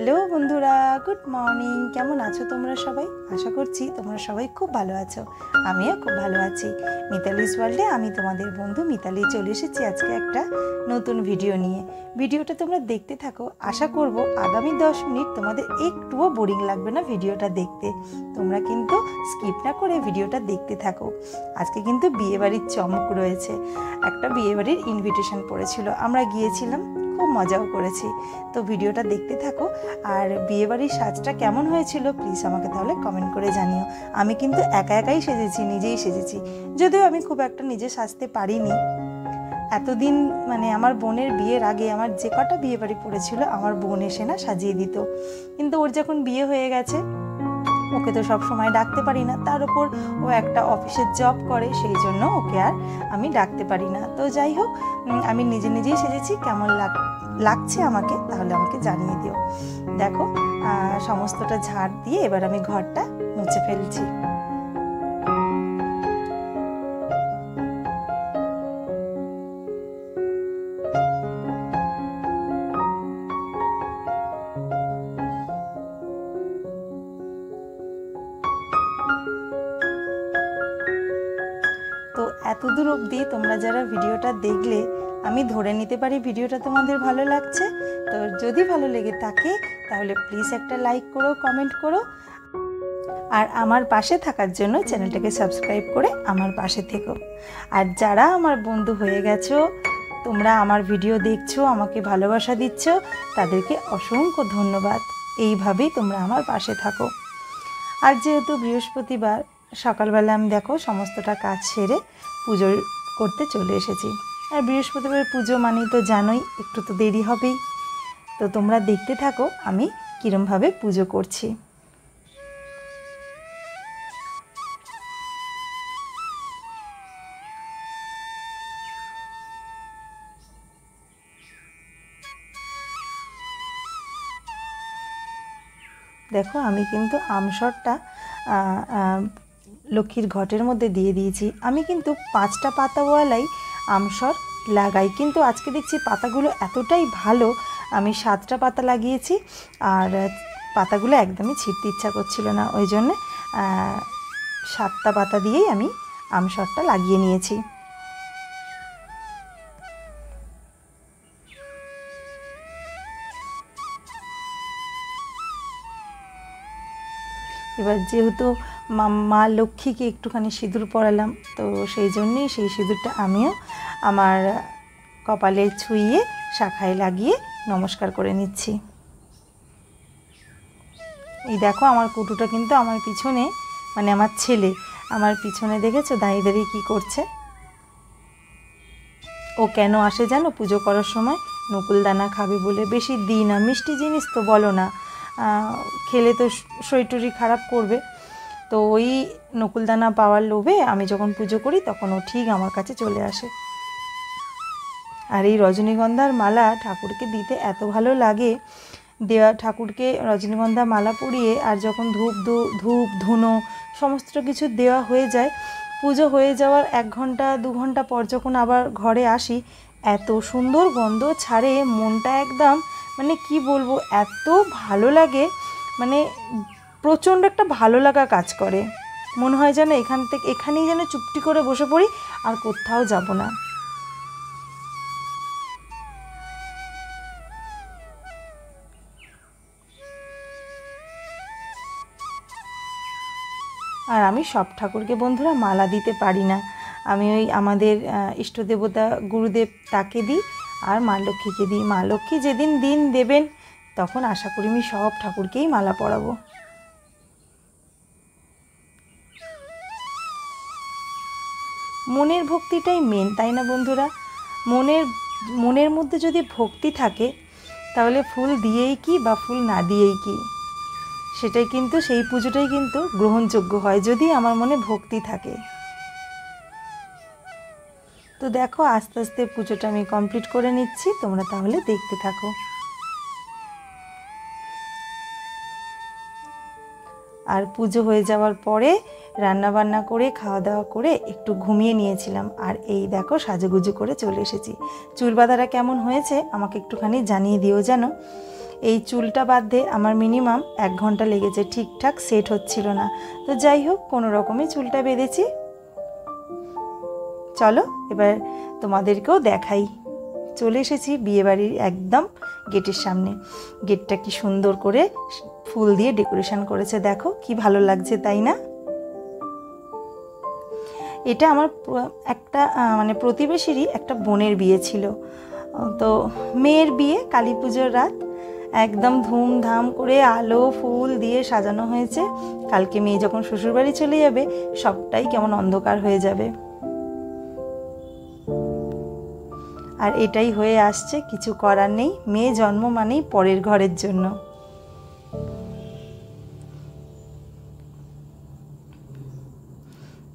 Hello বন্ধুরা, good morning. কেমন আছো তোমরা সবাই? আশা করছি তোমরা সবাই খুব ভালো আছো। আমিও খুব ভালো আছি। মিতালিস ওয়ার্ল্ডে আমি তোমাদের বন্ধু মিতালি চলে এসেছি আজকে একটা নতুন ভিডিও নিয়ে। ভিডিওটা তোমরা দেখতে থাকো। আশা করব আগামী 10 মিনিট তোমাদের একটুও বোরিং লাগবে না ভিডিওটা দেখতে। তোমরা কিন্তু স্কিপ না করে ভিডিওটা দেখতে থাকো। আজকে কিন্তু বিয়েবাড়ির চমক রয়েছে। একটা বিয়েবাড়ির ইনভিটেশন পড়েছিল, আমরা গিয়েছিলাম, খুব মজাও করেছি। তো ভিডিওটা দেখতে থাকো। আর বিয়েবাড়ির সাজটা কেমন হয়েছিল প্লিজ আমাকে তাহলে কমেন্ট করে জানিও। আমি কিন্তু একাই সেজেছি, নিজেই সেজেছি, যদিও আমি খুব একটা নিজে সাজতে পারিনি। এতদিন মানে আমার বোনের বিয়ের আগে আমার যে কটা বিয়েবাড়ি পড়েছিল আমার বোন এসে না সাজিয়ে দিত, কিন্তু ওর যখন বিয়ে হয়ে গেছে ওকে তো সব সময় ডাকতে পারি না, তার উপর ও একটা অফিসের জব করে, সেই জন্য ওকে আর আমি ডাকতে পারি না। তো যাই হোক, আমি নিজেই সেজেছি। কেমন লাগছে আমাকে তাহলে আমাকে জানিয়ে দিও। দেখো সমস্তটা ঝাড় দিয়ে এবার আমি ঘরটা মুছে ফেলছি। তো এতদূর অবধি তোমরা যারা ভিডিওটা দেখলে আমি ধরে নিতে পারি ভিডিওটা তোমাদের ভালো লাগছে। তো যদি ভালো লেগে থাকে তাহলে প্লিজ একটা লাইক করো, কমেন্ট করো, আর আমার পাশে থাকার জন্য চ্যানেলটাকে সাবস্ক্রাইব করে আমার পাশে থেকো। আর যারা আমার বন্ধু হয়ে গেছো, তোমরা আমার ভিডিও দেখছো, আমাকে ভালোবাসা দিচ্ছ, তাদেরকে অসংখ্য ধন্যবাদ। এইভাবেই তোমরা আমার পাশে থাকো। আর যেহেতু বৃহস্পতিবার, সকালবেলা আমি দেখো সমস্তটা কাজ সেরে পুজো করতে চলে এসেছি। আর বৃহস্পতিবার পুজো মানেই তো জানোই একটু তো দেরি হবেই। তো তোমরা দেখতে থাকো আমি কীরমভাবে পুজো করছি। দেখো আমি কিন্তু আমসরটা লক্ষ্মীর ঘটের মধ্যে দিয়ে দিয়েছি। আমি কিন্তু 5টা পাতাওয়ালাই আমসর লাগাই, কিন্তু আজকে দেখছি পাতাগুলো এতটাই ভালো, আমি 7টা পাতা লাগিয়েছি। আর পাতাগুলো একদমই ছিঁড়তে ইচ্ছা করছিল না, ওই জন্যে 7টা পাতা দিয়েই আমি আমসরটা লাগিয়ে নিয়েছি। এবার যেহেতু মা লক্ষ্মীকে একটুখানি সিঁদুর পরালাম, তো সেই জন্যেই সেই সিঁদুরটা আমিও আমার কপালে ছুঁয়ে শাখায় লাগিয়ে নমস্কার করে নিচ্ছি। এই দেখো আমার কুটুটা কিন্তু আমার পিছনে, মানে আমার ছেলে আমার পিছনে দেখেছো দাঁড়িয়ে দাঁড়িয়ে কী করছে। ও কেন আসে জানো? পুজো করার সময় নকুলদানা খাবে বলে। বেশি দিই না, মিষ্টি জিনিস তো বলো না, খেলে তো শরীর খারাপ করবে। তো ওই নকুলদানা পাওয়ার লোভে আমি যখন পুজো করি তখন ও ঠিক আমার কাছে চলে আসে। আর এই রজনীগন্ধার মালা ঠাকুরকে দিতে এত ভালো লাগে। ঠাকুরকে রজনীগন্ধা মালা পরিয়ে আর যখন ধূপ ধুনো সমস্ত কিছু দেওয়া হয়ে যায়, পুজো হয়ে যাওয়ার 1 ঘন্টা 2 ঘন্টা পর যখন আবার ঘরে আসি, এত সুন্দর গন্ধ ছাড়ে, মনটা একদম মানে কি বলবো, এত ভালো লাগে, মানে প্রচণ্ড একটা ভালো লাগা কাজ করে। মনে হয় যেন এখানেই যেন চুপটি করে বসে পড়ি, আর কোথাও যাব না। আর আমি সব ঠাকুরকে বন্ধুরা মালা দিতে পারি না। আমি ওই আমাদের ইষ্টদেবতা গুরুদেব তাকে দিই, আর মা লক্ষ্মীকে দিই। মা লক্ষ্মী যেদিন দিন দেবেন তখন আশা করি আমি সব ঠাকুরকেই মালা পরাবো। মনের ভক্তিটাই মেন, তাই না বন্ধুরা? মনের মধ্যে যদি ভক্তি থাকে তাহলে ফুল দিয়েই কি বা ফুল না দিয়েই কি, সেটাই কিন্তু, সেই পুজোটাই কিন্তু গ্রহণযোগ্য হয় যদি আমার মনে ভক্তি থাকে। তো দেখো আস্তে আস্তে পুজোটা আমি কমপ্লিট করে নিচ্ছি, তোমরা তাহলে দেখতে থাকো। আর পুজো হয়ে যাওয়ার পরে রান্নাবান্না করে খাওয়া দাওয়া করে একটু ঘুমিয়ে নিয়েছিলাম। আর এই দেখো সাজুগুজু করে চলে এসেছি। চুল বাঁধাটা কেমন হয়েছে আমাকে একটুখানি জানিয়ে দিও যেন। এই চুলটা বাঁধতে আমার মিনিমাম 1 ঘন্টা লেগেছে, ঠিকঠাক সেট হচ্ছিল না। তো যাই হোক, কোনো রকমে চুলটা বেঁধেছি। চলো এবার তোমাদেরকেও দেখাই। চলে এসেছি বিয়েবাড়ির একদম গেটের সামনে। গেটটা কি সুন্দর করে ফুল দিয়ে ডেকোরেশন করেছে, দেখো কি ভালো লাগছে, তাই না? এটা আমার একটা মানে প্রতিবেশীরই একটা বোনের বিয়ে ছিল। তো মেয়ের বিয়ে কালী পুজোর রাত, একদম ধুমধাম করে আলো ফুল দিয়ে সাজানো হয়েছে। কালকে মেয়ে যখন শ্বশুরবাড়ি চলে যাবে, সবটাই কেমন অন্ধকার হয়ে যাবে। আর এটাই হয়ে আসছে, কিছু করার নেই। মেয়ে জন্ম মানেই পরের ঘরের জন্য।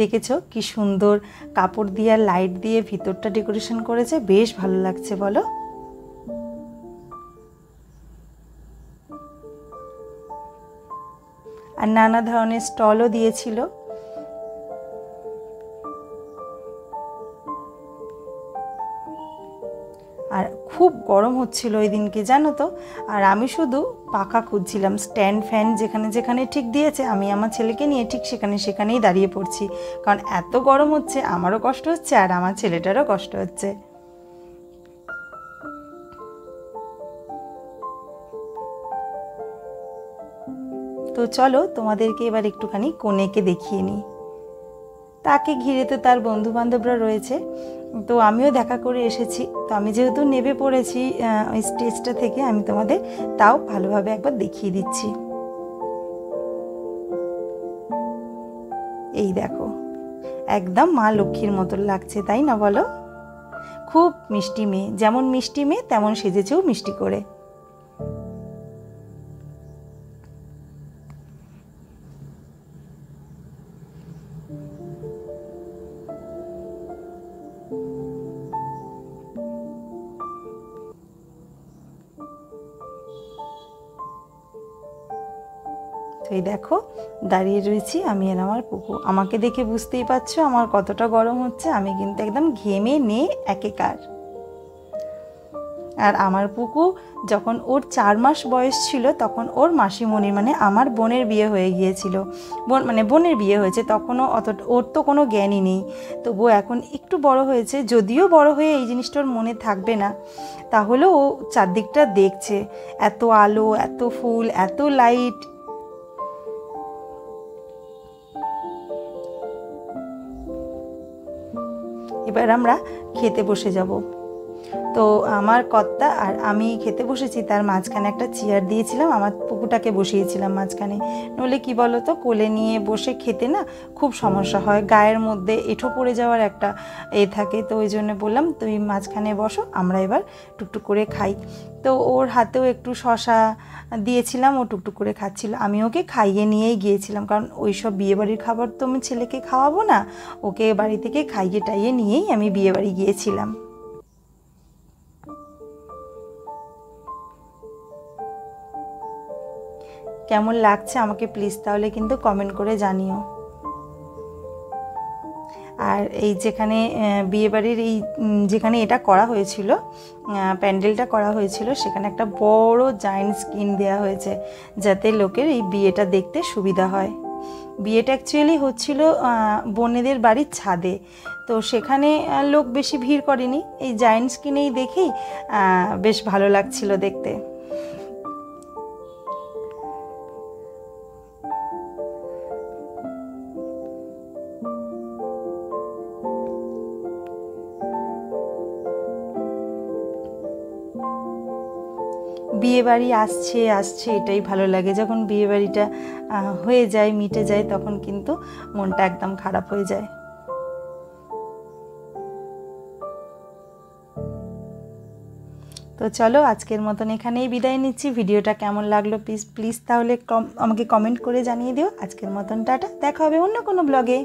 দেখেছো কি সুন্দর কাপড় দিয়ে আর লাইট দিয়ে ভিতরটা ডেকোরেশন করেছে, বেশ ভালো লাগছে বলো। আর নানা ধরনের স্টলও দিয়েছিল। আর খুব গরম হচ্ছিল ওই দিনকে, জানো তো। আর আমি শুধু পাখা খুঁজছিলাম, স্ট্যান্ড ফ্যান যেখানে যেখানে ঠিক দিয়েছে, আমি আমার ছেলেকে নিয়ে ঠিক সেখানেই দাঁড়িয়ে পড়ছি, কারণ এত গরম হচ্ছে, আমারও কষ্ট হচ্ছে আর আমার ছেলেটারও কষ্ট হচ্ছে। তো চলো তোমাদেরকে এবার একটুখানি কনেকে দেখিয়ে নিই। তাকে ঘিরে তো তার বন্ধু বান্ধবরা রয়েছে, তো আমিও দেখা করে এসেছি। তো আমি যেহেতু নেমে পড়েছি ওই স্টেজটা থেকে, আমি তোমাদের তাও ভালোভাবে একবার দেখিয়ে দিচ্ছি। এই দেখো, একদম মা লক্ষ্মীর মতো লাগছে, তাই না বলো? খুব মিষ্টি মেয়ে, যেমন মিষ্টি মেয়ে তেমন সেজেছেও মিষ্টি করে। তো এই দেখো দাঁড়িয়ে রয়েছি আমি আর আমার পুকু। আমাকে দেখে বুঝতেই পারছো আমার কতটা গরম হচ্ছে, আমি কিন্তু একদম ঘেমে নিয়ে একেকার। আর আমার পুকু যখন ওর 4 মাস বয়স ছিল, তখন ওর মাসিমণির মানে আমার বোনের বিয়ে হয়ে গিয়েছিল। বোনের বিয়ে হয়েছে, তখনও ওর তো কোনো জ্ঞানই নেই। তবু এখন একটু বড় হয়েছে, যদিও বড় হয়ে এই জিনিসটা ওর মনে থাকবে না, তাহলেও ও চারদিকটা দেখছে, এত আলো, এত ফুল, এত লাইট। এবার আমরা খেতে বসে যাব। তো আমার কর্তা আর আমি খেতে বসেছি, তার মাঝখানে একটা চেয়ার দিয়েছিলাম, আমার পুকুটাকে বসিয়েছিলাম মাঝখানে। নইলে কি বলো তো, কোলে নিয়ে বসে খেতে না খুব সমস্যা হয়, গায়ের মধ্যে এঁঠো পড়ে যাওয়ার একটা থাকে। তো ওই জন্য বললাম তুই মাঝখানে বসো, আমরা এবার টুকটুক করে খাই। তো ওর হাতেও একটু শশা দিয়েছিলাম, ও টুকটুক করে খাচ্ছিল। আমি ওকে খাইয়ে নিয়েই গিয়েছিলাম, কারণ ওই সব বিয়েবাড়ির খাবার তো আমি ছেলেকে খাওয়াবো না, ওকে বাড়ি থেকে খাইয়ে টাইয়ে নিয়েই আমি বিয়েবাড়ি গিয়েছিলাম। কেমন লাগছে আমাকে প্লিজ তাহলে কিন্তু কমেন্ট করে জানিও। আর এই যেখানে বিয়েবাড়ির এই যেখানে এটা করা হয়েছিল, প্যান্ডেলটা করা হয়েছিল, সেখানে একটা বড় জায়েন্ট স্ক্রিন দেওয়া হয়েছে, যাতে লোকের এই বিয়েটা দেখতে সুবিধা হয়। বিয়েটা অ্যাকচুয়ালি হচ্ছিল বোনেদের বাড়ির ছাদে, তো সেখানে লোক বেশি ভিড় করেনি, এই জায়েন্ট স্ক্রিনেই দেখেই বেশ ভালো লাগছিল দেখতে। বিয়েবাড়ি আসছে এটাই ভালো লাগে। যখন বিয়েবাড়িটা হয়ে যায়, মিটে যায়, তখন কিন্তু মনটা একদম খারাপ হয়ে যায়। তো চলো আজকের মতন এখানেই বিদায় নিচ্ছি। ভিডিওটা কেমন লাগলো প্লিজ তাহলে আমাকে কমেন্ট করে জানিয়ে দিও। আজকের মতন টাটা, দেখা হবে অন্য কোনো ব্লগে।